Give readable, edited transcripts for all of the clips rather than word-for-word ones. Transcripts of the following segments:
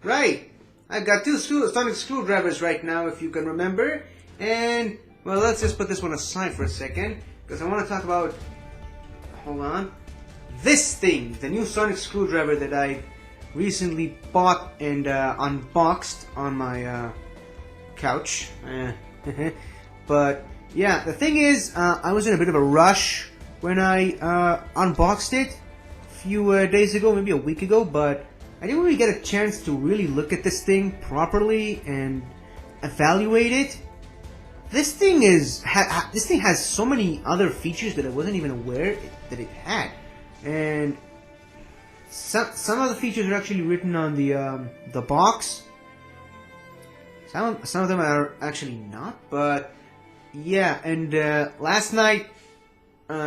Right. I've got two sonic screwdrivers right now, if you can remember. And, well, let's just put this one aside for a second, because I want to talk about, hold on, this thing, the new sonic screwdriver that I recently bought and unboxed on my couch. But, yeah, the thing is, I was in a bit of a rush when I unboxed it a few days ago, maybe a week ago, but I didn't really get a chance to really look at this thing properly and evaluate it. This thing has so many other features that I wasn't even aware that it had, and some of the features are actually written on the box. Some of them are actually not, but yeah. And last night,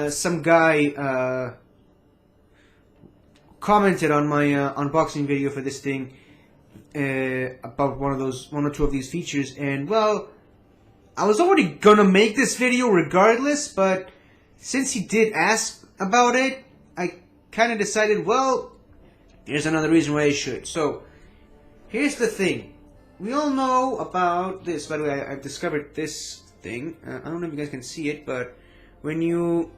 some guy commented on my unboxing video for this thing about one or two of these features, and well, I was already gonna make this video regardless, but since he did ask about it, I kind of decided, well, here's another reason why I should. So, here's the thing. We all know about this. By the way, I've discovered this thing. I don't know if you guys can see it, but when you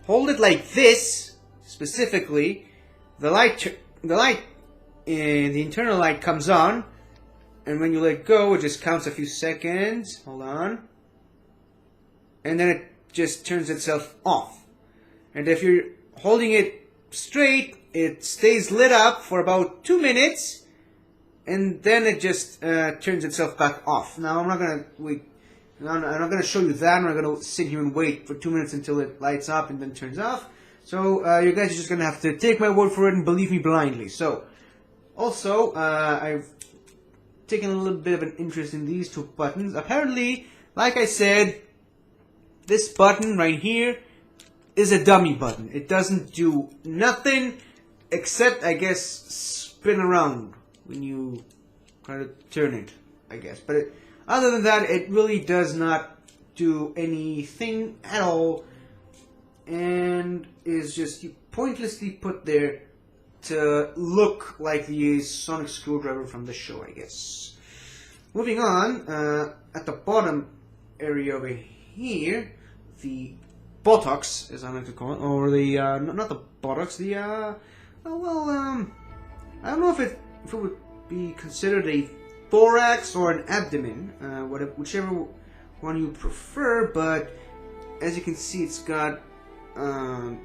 hold it like this, specifically, the internal light comes on, and when you let go, it just counts a few seconds. Hold on. And then it just turns itself off. And if you're holding it straight, it stays lit up for about 2 minutes, and then it just turns itself back off. Now, I'm not gonna wait. I'm not gonna show you that. I'm not gonna sit here and wait for 2 minutes until it lights up and then turns off. So you guys are just gonna have to take my word for it and believe me blindly. So, also, I've taken a little bit of an interest in these two buttons. Apparently, like I said, this button right here is a dummy button. It doesn't do nothing except, I guess, spin around when you try to turn it, I guess. But other than that, it really does not do anything at all, and is just pointlessly put there to look like the sonic screwdriver from the show, I guess. Moving on, at the bottom area over here, the buttocks, as I like to call it, or the, not the buttocks, the, I don't know if it would be considered a thorax or an abdomen, whichever one you prefer, but as you can see, it's got a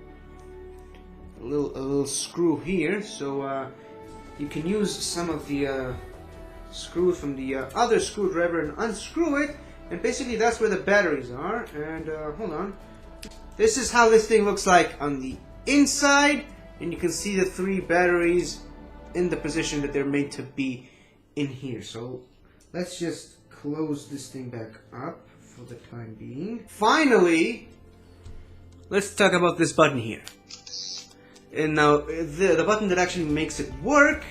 little screw here, so you can use some of the screws from the other screwdriver and unscrew it, and basically that's where the batteries are. And hold on, this is how this thing looks like on the inside, and you can see the 3 batteries in the position that they're made to be in here. So let's just close this thing back up for the time being. Finally, let's talk about this button here. And now the button that actually makes it work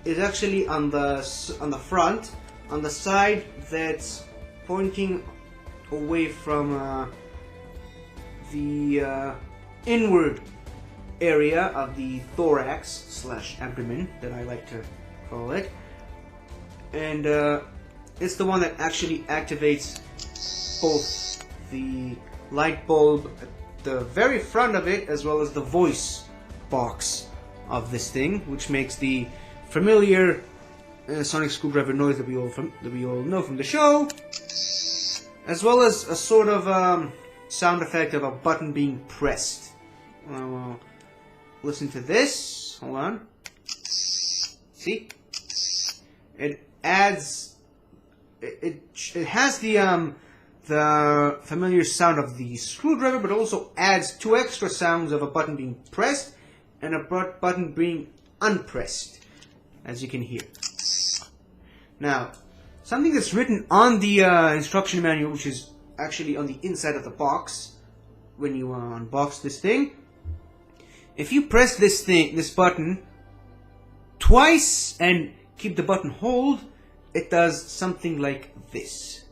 is actually on the front, on the side that's pointing away from the inward area of the thorax / abdomen, that I like to call it. And it's the one that actually activates both the light bulb at the very front of it, as well as the voice box of this thing, which makes the familiar sonic screwdriver noise that we all know from the show, as well as a sort of sound effect of a button being pressed. Well, listen to this. Hold on. See? It adds. It has the familiar sound of the screwdriver, but also adds 2 extra sounds of a button being pressed and a button being unpressed, as you can hear. Now, something that's written on the instruction manual, which is actually on the inside of the box when you unbox this thing. If you press this button twice and keep the button hold, it does something like this.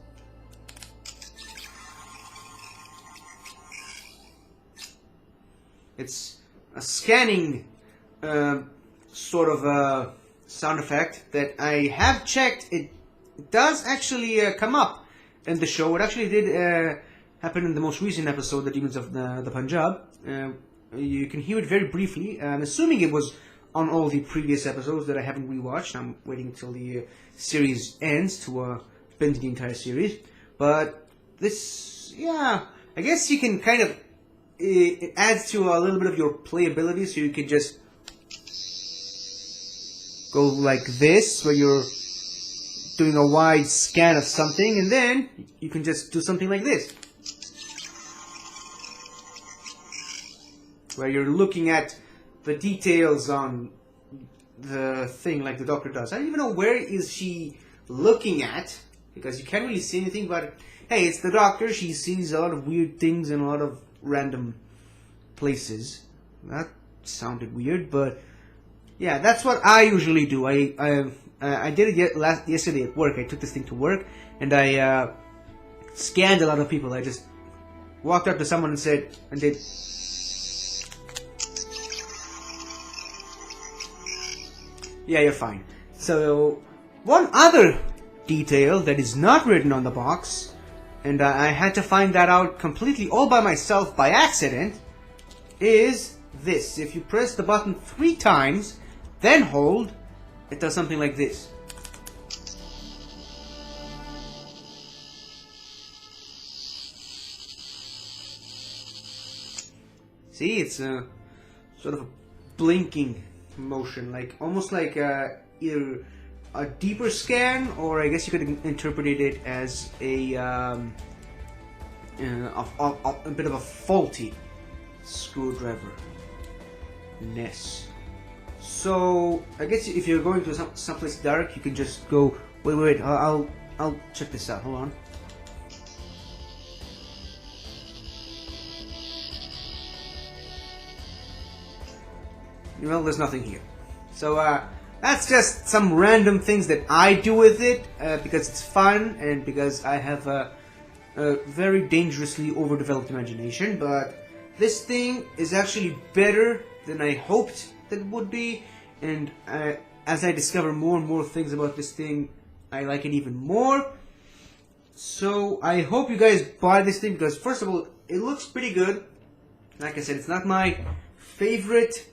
It's a scanning sort of sound effect that I have checked. It does actually come up in the show. It actually did happen in the most recent episode, The Demons of the Punjab. You can hear it very briefly. I'm assuming it was on all the previous episodes that I haven't rewatched. I'm waiting until the series ends to binge the entire series. But this, yeah, I guess you can kind of, it adds to a little bit of your playability, so you can just go like this, where you're doing a wide scan of something, and then you can just do something like this, where you're looking at the details on the thing like the doctor does. I don't even know where is she looking at, because you can't really see anything, but hey, it's the doctor. She sees a lot of weird things in a lot of random places. That sounded weird, but yeah, that's what I usually do. I did it yesterday at work. I took this thing to work, and I scanned a lot of people. I just walked up to someone and said, and did. Yeah, you're fine. So, one other detail that is not written on the box, and I had to find that out completely all by myself by accident, is this. If you press the button 3 times, then hold, it does something like this. See, it's a sort of a blinking motion, like almost like either a deeper scan, or I guess you could interpret it as a bit of a faulty screwdriver. So I guess if you're going to someplace dark, you can just go. Wait. I'll check this out. Hold on. Well, there's nothing here. So that's just some random things that I do with it because it's fun and because I have a very dangerously overdeveloped imagination. But this thing is actually better than I hoped that it would be, and as I discover more and more things about this thing, I like it even more. So I hope you guys buy this thing, because first of all, it looks pretty good. Like I said, it's not my favorite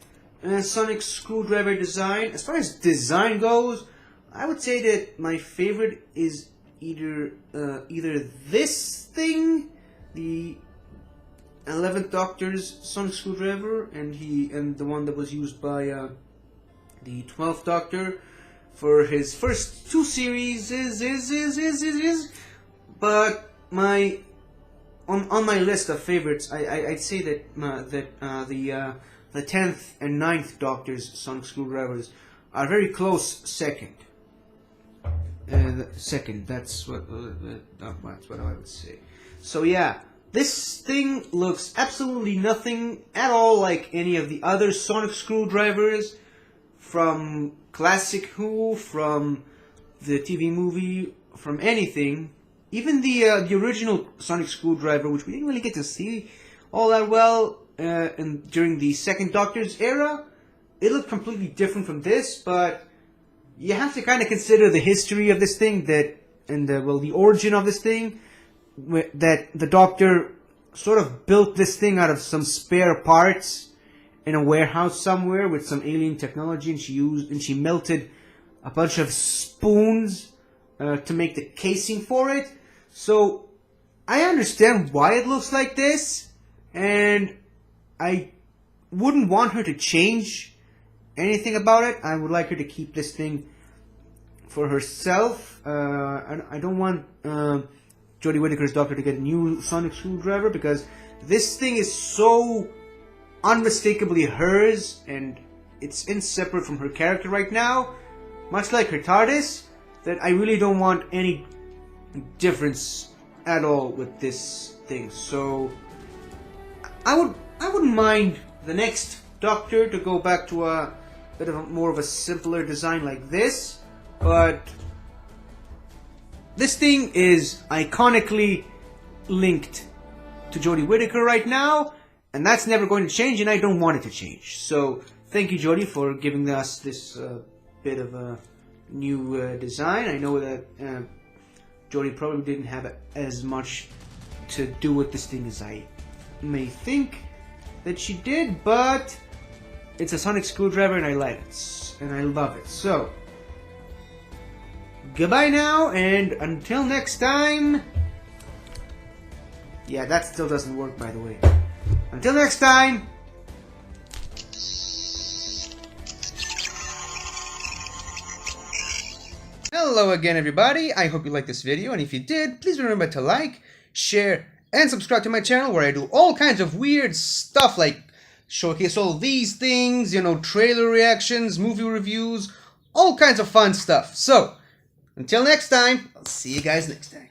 sonic screwdriver design. As far as design goes, I would say that my favorite is either this thing, the 11th Doctor's sonic screwdriver, and the one that was used by the 12th Doctor for his first 2 series but on my list of favorites, I'd say that the 10th and 9th Doctor's sonic screwdrivers are very close second. That's what I would say. So yeah, this thing looks absolutely nothing at all like any of the other sonic screwdrivers from Classic Who, from the TV movie, from anything. Even the original sonic screwdriver, which we didn't really get to see all that well during the 2nd Doctor's era, it looked completely different from this. But you have to kind of consider the history of this thing, the origin of this thing, that the Doctor sort of built this thing out of some spare parts in a warehouse somewhere with some alien technology, and she melted a bunch of spoons to make the casing for it. So I understand why it looks like this, and I wouldn't want her to change anything about it. I would like her to keep this thing for herself. I don't want Jodie Whittaker's Doctor to get a new sonic screwdriver, because this thing is so unmistakably hers, and it's inseparable from her character right now, much like her TARDIS, that I really don't want any difference at all with this thing. So I wouldn't mind the next Doctor to go back to a bit of more of a simpler design like this, but this thing is iconically linked to Jodie Whittaker right now, and that's never going to change, and I don't want it to change. So thank you, Jodie, for giving us this bit of a new design. I know that Jody probably didn't have as much to do with this thing as I may think that she did, but it's a sonic screwdriver and I like it, and I love it. So, goodbye now, and until next time. Yeah, that still doesn't work, by the way. Until next time. Hello again, everybody. I hope you liked this video, and if you did, please remember to like, share, and subscribe to my channel where I do all kinds of weird stuff like showcase all these things, you know, trailer reactions, movie reviews, all kinds of fun stuff. So, until next time, I'll see you guys next time.